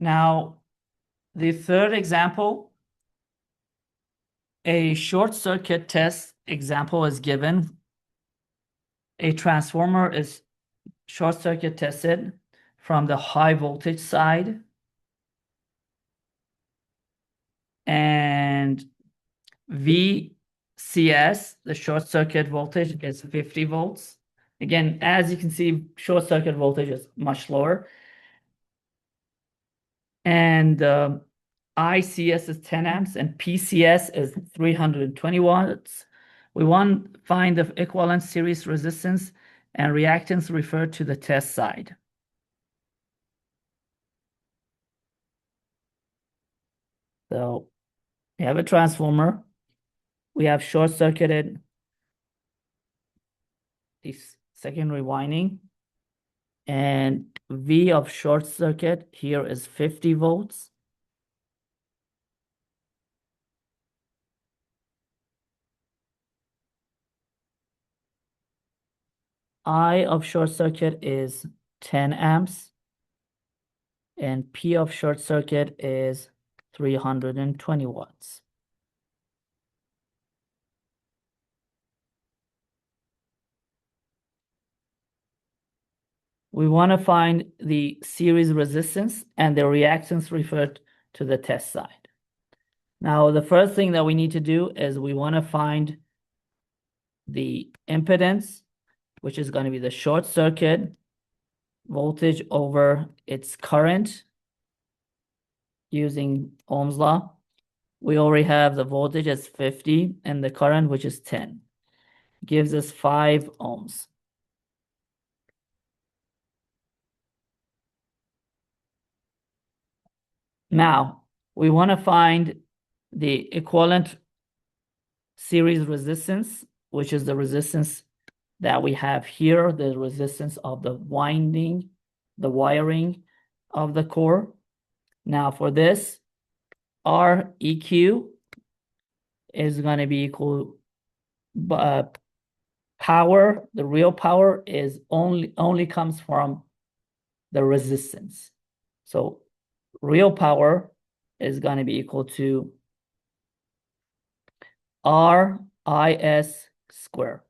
Now, the third example, a short circuit test example is given. A transformer is short circuit tested from the high voltage side. And VCS, the short circuit voltage, is 50 volts. Again, as you can see, short circuit voltage is much lower. And ICS is 10 amps and PCS is 320 watts. We want to find the equivalent series resistance and reactance referred to the test side. So we have a transformer. We have short-circuited the secondary winding. And V of short circuit here is 50 volts. I of short circuit is 10 amps. And P of short circuit is 320 watts. We want to find the series resistance and the reactance referred to the test side. Now, the first thing that we need to do is we want to find the impedance, which is going to be the short circuit voltage over its current using Ohm's law. We already have the voltage as 50 and the current, which is 10. Gives us 5 ohms. Now, we want to find the equivalent series resistance, which is the resistance that we have here, the resistance of the winding, the wiring of the core. Now, for this, Req is going to be equal power, the real power is only comes from the resistance. So real power is going to be equal to RIS square,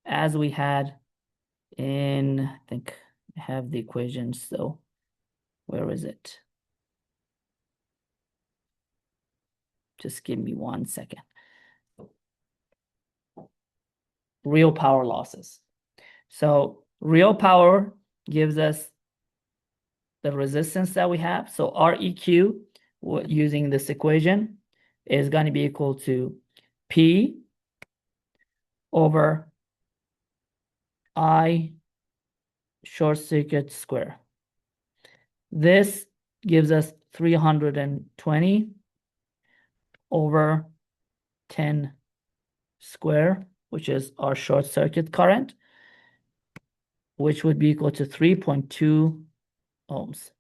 as we had in, I think I have the equation, so where is it? Just give me 1 second. Real power losses. So real power gives us the resistance that we have. So Req, using this equation, is going to be equal to P over I short circuit square. This gives us 320 over 10 square, which is our short circuit current, which would be equal to 3.2 ohms.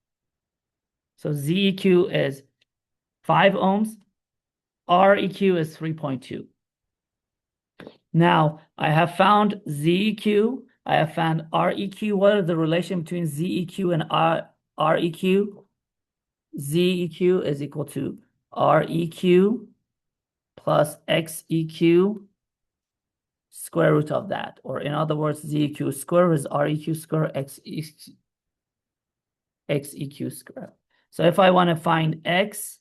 So ZEQ is 5 ohms, REQ is 3.2. Now, I have found ZEQ, I have found REQ. What is the relation between ZEQ and REQ? ZEQ is equal to REQ plus XEQ square root of that. Or in other words, ZEQ square is REQ square XEQ square. So if I want to find X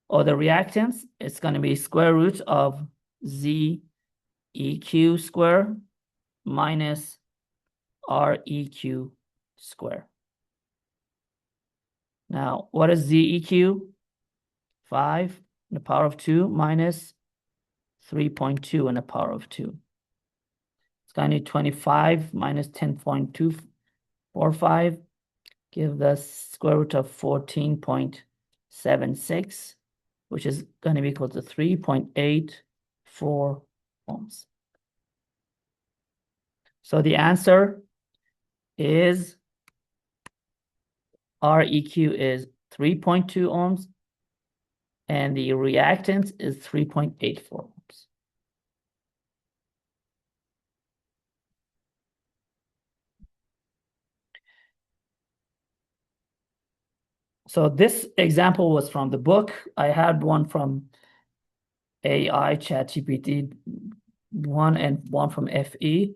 or the reactance, it's going to be square root of ZEQ square minus REQ square. Now, what is ZEQ? 5 in the power of 2 minus 3.2 in the power of 2. It's going to be 25 minus 10.245. Give the square root of 14.76, which is going to be equal to 3.84 ohms. So the answer is REQ is 3.2 ohms and the reactance is 3.84 ohms. So this example was from the book. I had one from AI ChatGPT 1 and one from FE.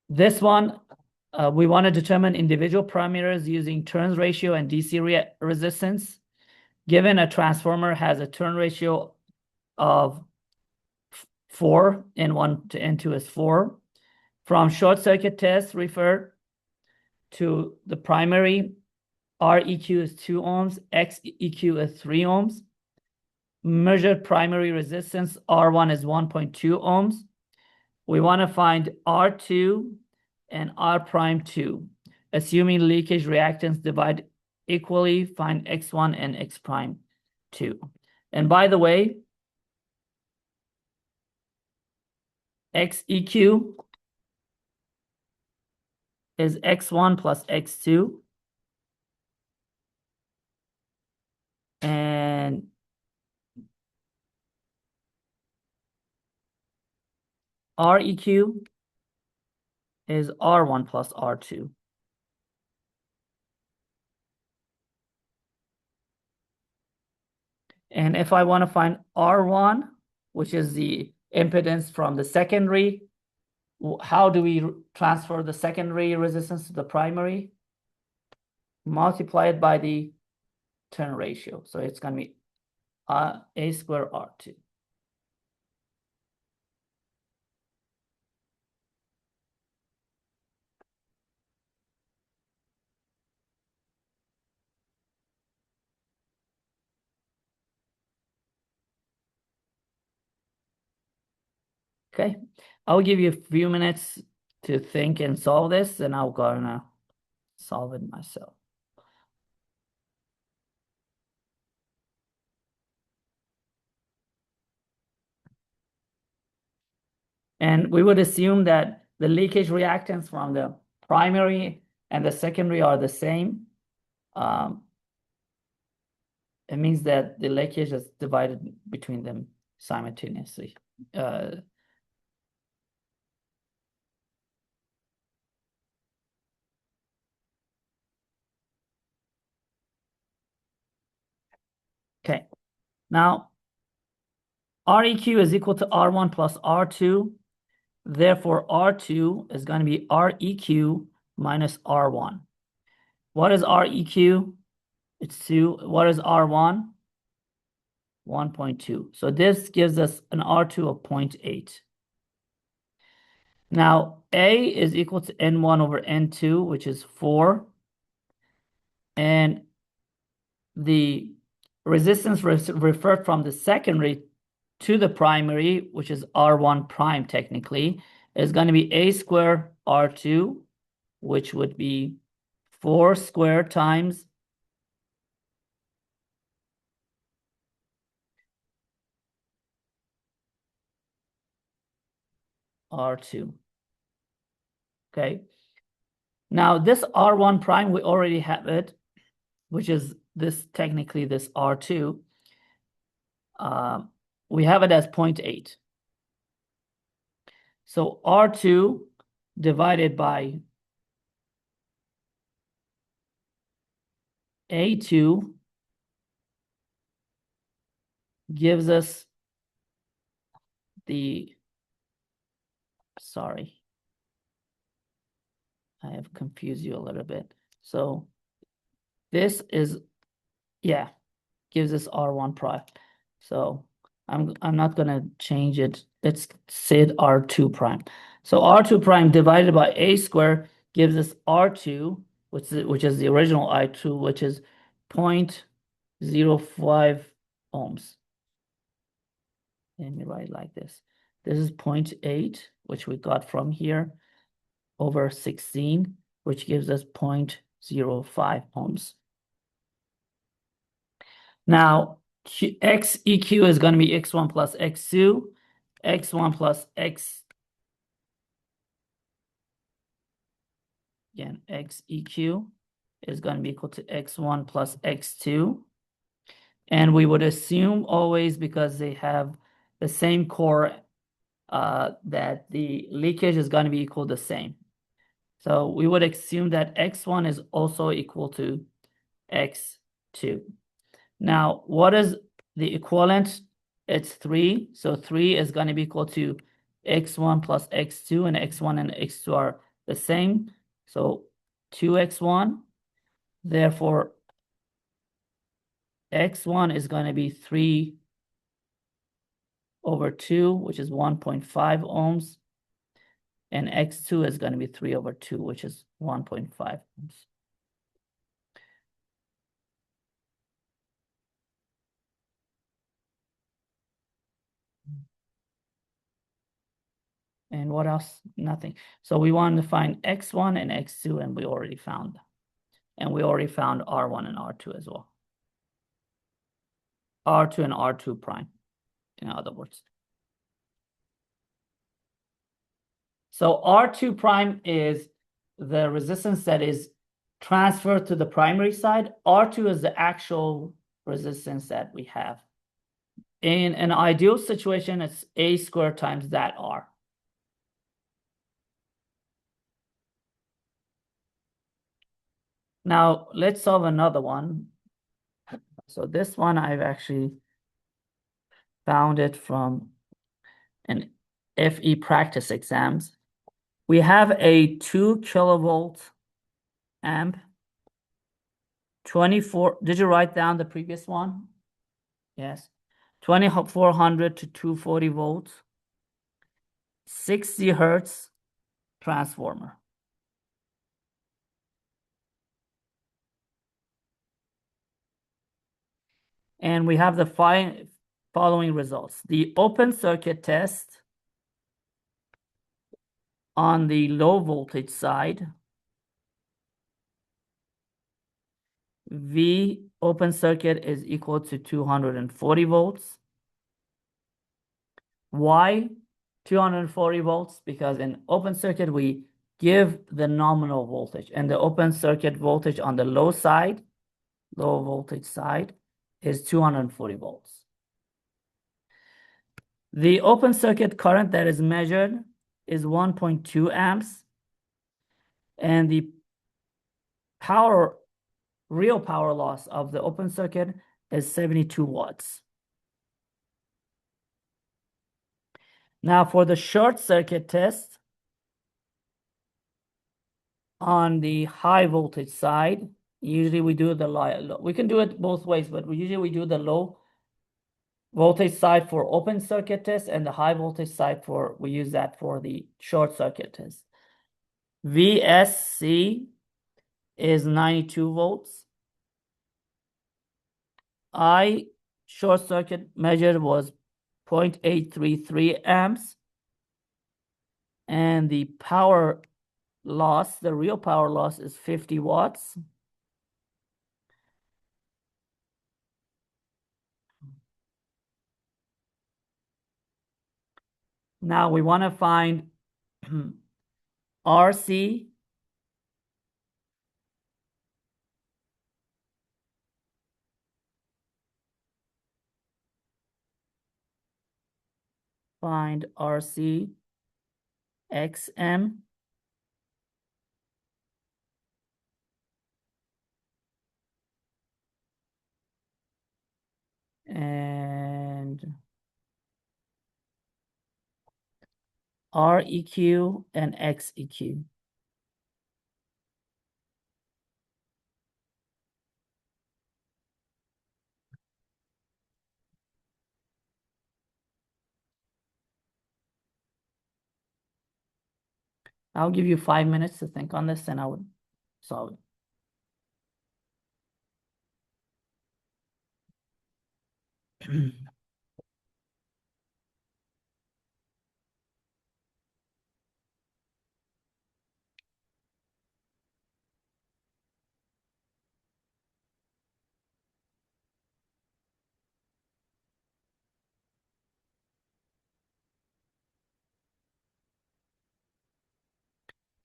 This one, we want to determine individual parameters using turns ratio and DC resistance. Given a transformer has a turn ratio of 4, N1 to N2 is 4. From short circuit test, refer to the primary. Req is 2 ohms, Xeq is 3 ohms. Measured primary resistance, R1 is 1.2 ohms. We want to find R2 and R prime 2. Assuming leakage reactance divide equally, find X1 and X prime 2. And by the way, Xeq is X1 plus X2. And Req is R1 plus R2. And if I want to find R1, which is the impedance from the secondary, how do we transfer the secondary resistance to the primary? Multiply it by the turn ratio. So it's going to be A square R2. Okay, I'll give you a few minutes to think and solve this, and I'll gonna solve it myself. And we would assume that the leakage reactance from the primary and the secondary are the same. It means that the leakage is divided between them simultaneously. Okay, now Req is equal to R1 plus R2. Therefore, R2 is going to be Req minus R1. What is Req? It's 2. What is R1? 1.2. So this gives us an R2 of 0.8. Now, A is equal to N1 over N2, which is 4. And the resistance referred from the secondary to the primary, which is R1 prime technically, is going to be A square R2, which would be 4 squared times R2. Okay. Now this R1 prime, we already have it, which is this technically this R2. We have it as 0.8. So R2 divided by A2 gives us the, sorry, I have confused you a little bit. So this is, yeah, gives us R1 prime. So I'm not gonna change it. Let's say it R2 prime. So R2 prime divided by A square gives us R2, which is the original I2, which is 0.05 ohms. Let me write like this. This is 0.8, which we got from here, over 16, which gives us 0.05 ohms. Now, Xeq is going to be X1 plus X2, X1 plus X, again, Xeq is going to be equal to X1 plus X2. And we would assume always, because they have the same core, that the leakage is going to be equal to the same. So we would assume that X1 is also equal to x2. Now, what is the equivalent? It's 3. So 3 is going to be equal to x1 plus x2, and x1 and x2 are the same. So 2x1. Therefore, x1 is going to be 3 over 2, which is 1.5 ohms. And x2 is going to be 3 over 2, which is 1.5 ohms. And what else? Nothing. So we wanted to find x1 and x2, and we already found them. And we already found R1 and R2 as well. R2 and R2 prime, in other words. So R2 prime is the resistance that is transferred to the primary side. R2 is the actual resistance that we have. In an ideal situation, it's A squared times that R. Now, let's solve another one. So this one, I've actually found it from an FE practice exams. We have a 2 kilovolt amp, 24. Did you write down the previous one? Yes. 2400 to 240 volts, 60 hertz transformer. And we have the following results. The open circuit test on the low voltage side, V open circuit is equal to 240 volts. Why 240 volts? Because in open circuit, we give the nominal voltage, and the open circuit voltage on the low voltage side, is 240 volts. The open circuit current that is measured is 1.2 amps, and the real power loss of the open circuit is 72 watts. Now for the short circuit test on the high voltage side, usually we do the low. We can do it both ways, but we do the low voltage side for open circuit test, and the high voltage side we use that for the short circuit test. VSC is 92 volts. I short circuit measured was 0.833 amps. And the power loss, the real power loss, is 50 watts. Now we want to find RC. Find RC, XM, and REQ and XEQ. I'll give you 5 minutes to think on this, and I would solve it.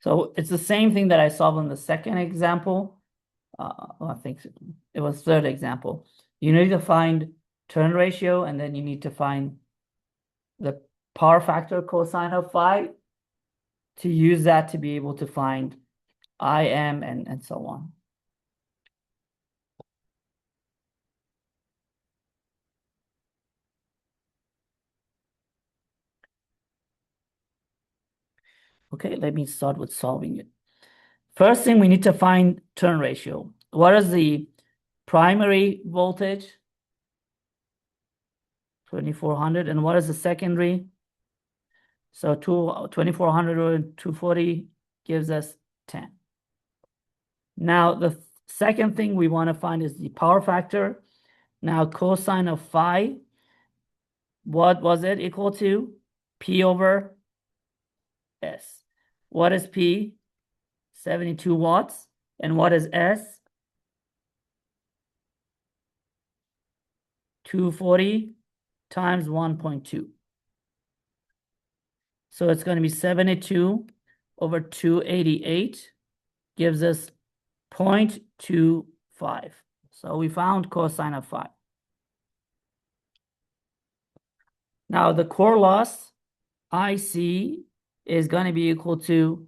So it's the same thing that I solved in the second example. I think it was third example. You need to find turn ratio, and then you need to find the power factor cosine of phi to use that to be able to find IM and so on. Okay, let me start with solving it. First thing, we need to find turn ratio. What is the primary voltage? 2400. And what is the secondary? So 2400 over 240 gives us 10. Now, the second thing we want to find is the power factor. Now, cosine of phi, what was it equal to? P over S. What is P? 72 watts. And what is S? 240 times 1.2. So it's going to be 72 over 288 gives us 0.25. So we found cosine of phi. Now the core loss, IC, is going to be equal to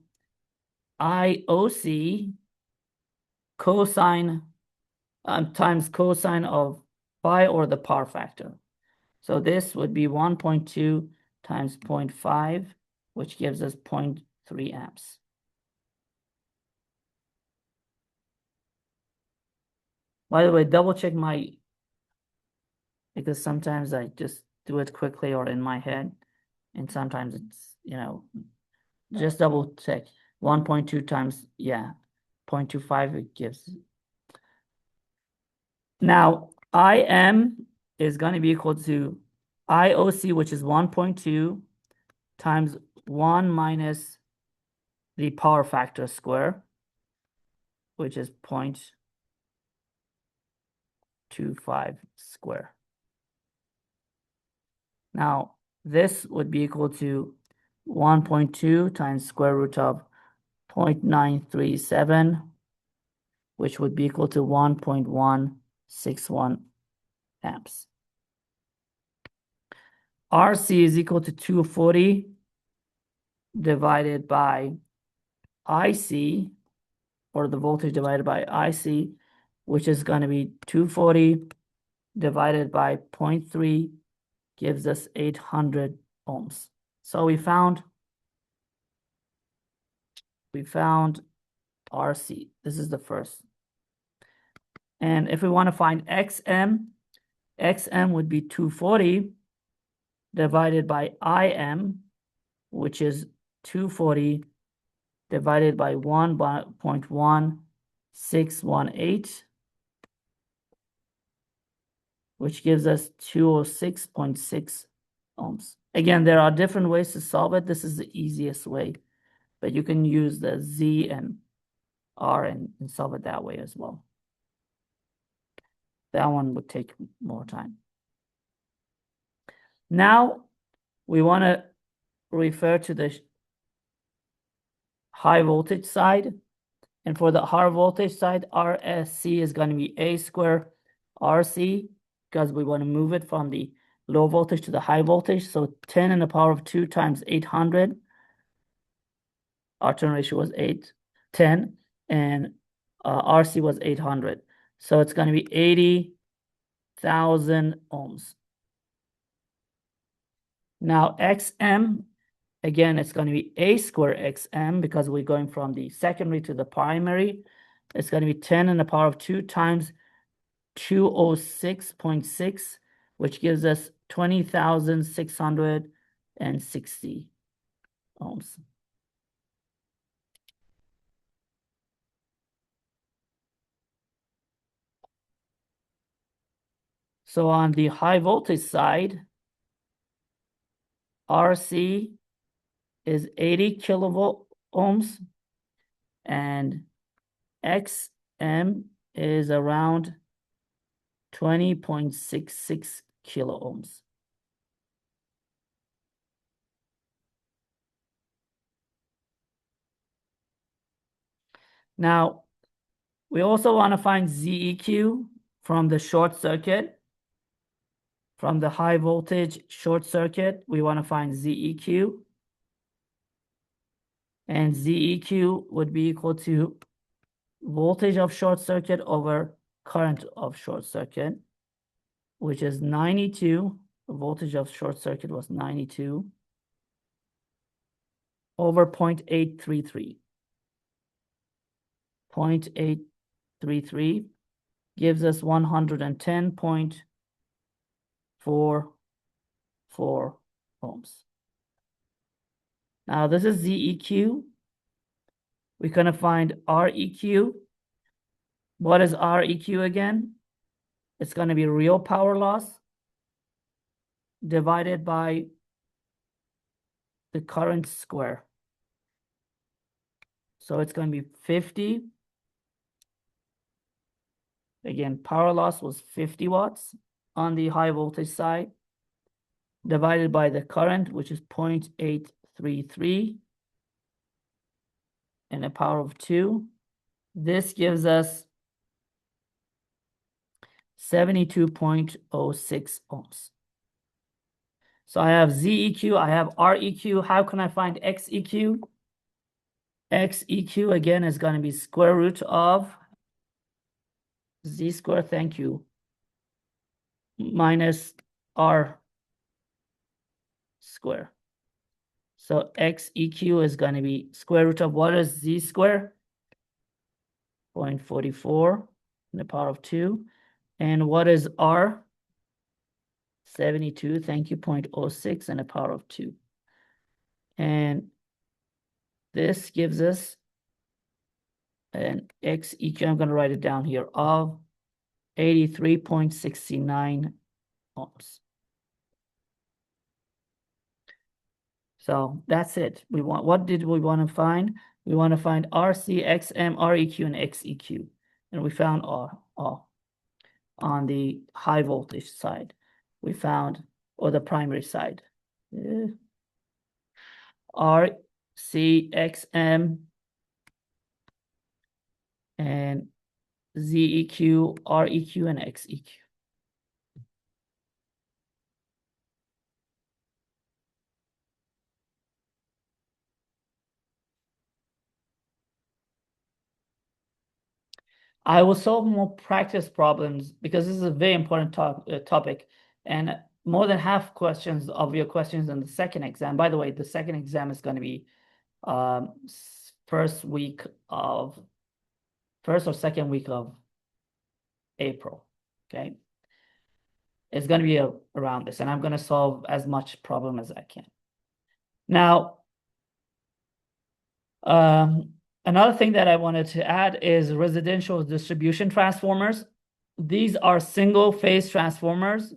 IOC cosine times cosine of phi, or the power factor. So this would be 1.2 times 0.5, which gives us 0.3 amps. By the way, double check because sometimes I just do it quickly or in my head, and sometimes it's, just double check. 1.2 times, 0.25 it gives. Now, IM is going to be equal to IOC, which is 1.2 times 1 minus the power factor square, which is 0.25 square. Now, this would be equal to 1.2 times square root of 0.937, which would be equal to 1.161 amps. RC is equal to 240 divided by IC, or the voltage divided by IC, which is going to be 240 divided by 0.3 gives us 800 ohms. So we found RC. This is the first. And if we want to find XM would be 240 divided by IM, which is 240 divided by 1.1618, which gives us 206.6 ohms. Again, there are different ways to solve it. This is the easiest way, but you can use the Z and R and solve it that way as well. That one would take more time. Now we want to refer to the high voltage side. And for the high voltage side, RSC is going to be A square RC, because we want to move it from the low voltage to the high voltage. So 10 in the power of 2 times 800. Our turn ratio was 10, and RC was 800. So it's going to be 80,000 ohms. Now XM, again, it's going to be A square XM, because we're going from the secondary to the primary. It's going to be 10 in the power of 2 times 206.6, which gives us 20,660 ohms. So on the high voltage side, RC is 80 kilovolt ohms, and XM is around 20.66 kilo ohms. Now, we also want to find ZEQ from the short circuit. From the high voltage short circuit, we want to find ZEQ. And ZEQ would be equal to voltage of short circuit over current of short circuit, which is 92. The voltage of short circuit was 92. over 0.833. 0.833 gives us 110.44 ohms. Now this is ZEQ. We're going to find REQ. What is REQ again? It's going to be real power loss divided by the current square. So it's going to be 50. Again, power loss was 50 watts on the high voltage side, divided by the current, which is 0.833 and a power of 2. This gives us 72.06 ohms. So I have ZEQ, I have REQ. How can I find XEQ? XEQ again is going to be square root of Z squared, thank you, minus R square. So XEQ is going to be square root of what is Z square? 0.44 in the power of 2. And what is R? 72, thank you, 0.06 in the power of 2. And this gives us an XEQ, I'm going to write it down here, of 83.69 ohms. So that's it. What did we want to find? We want to find RC, XM, REQ, and XEQ. And we found all on the high voltage side. We found, or the primary side. RC, XM, and ZEQ, REQ, and XEQ. I will solve more practice problems because this is a very important topic, and more than half questions of your questions in the second exam. By the way, the second exam is going to be first or second week of April. Okay, it's going to be around this, and I'm going to solve as much problem as I can. Now, another thing that I wanted to add is residential distribution transformers. These are single phase transformers,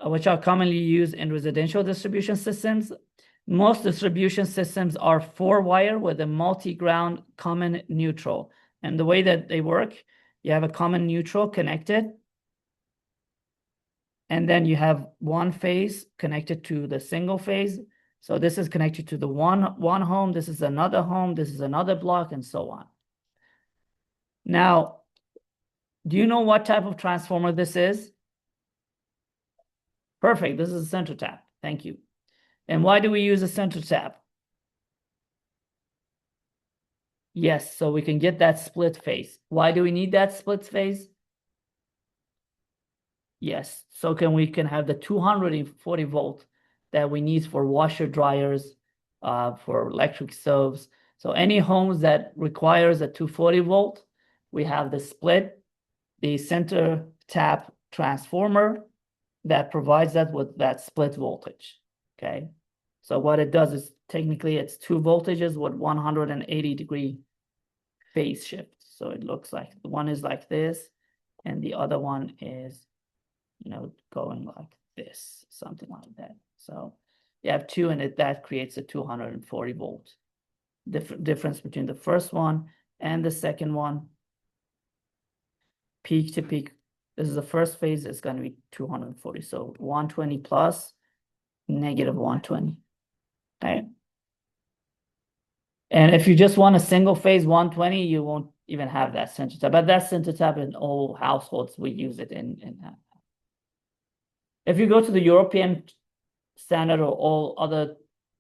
which are commonly used in residential distribution systems. Most distribution systems are 4-wire with a multi-ground common neutral. And the way that they work, you have a common neutral connected, and then you have one phase connected to the single phase. So this is connected to the one home, this is another home, this is another block, and so on. Now, do you know what type of transformer this is? Perfect, this is a center tap. Thank you. And why do we use a center tap? Yes, so we can get that split phase. Why do we need that split phase? Yes, so we can have the 240 volt that we need for washer dryers, for electric stoves. So any homes that requires a 240 volt, we have the center tap transformer that provides that with that split voltage. Okay, so what it does is technically it's 2 voltages with 180-degree phase shift. So it looks like one is like this, and the other one is, going like this, something like that. So you have 2, and that creates a 240 volt difference between the first one and the second one. Peak to peak, this is the first phase, it's going to be 240. So 120 plus negative 120. Okay. And if you just want a single phase 120, you won't even have that center tap. But that center tap in all households, we use it in that. If you go to the European standard or all other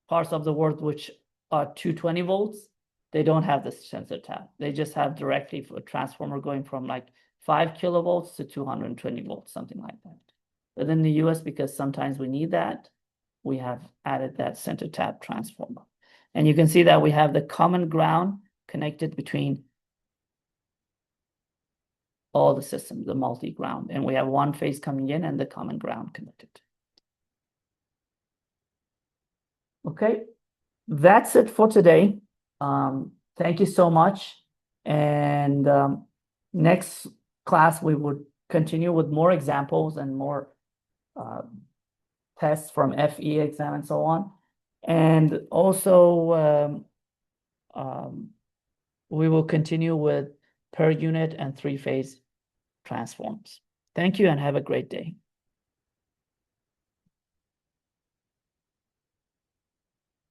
parts of the world which are 220 volts, they don't have this sensor tap. They just have directly for a transformer going from like 5 kilovolts to 220 volts, something like that. But in the US, because sometimes we need that, we have added that center tap transformer. And you can see that we have the common ground connected between all the systems, the multi-ground, and we have one phase coming in and the common ground connected. Okay, that's it for today. Thank you so much. And next class, we would continue with more examples and more tests from FE exam and so on. And also, we will continue with per unit and three-phase transforms. Thank you and have a great day.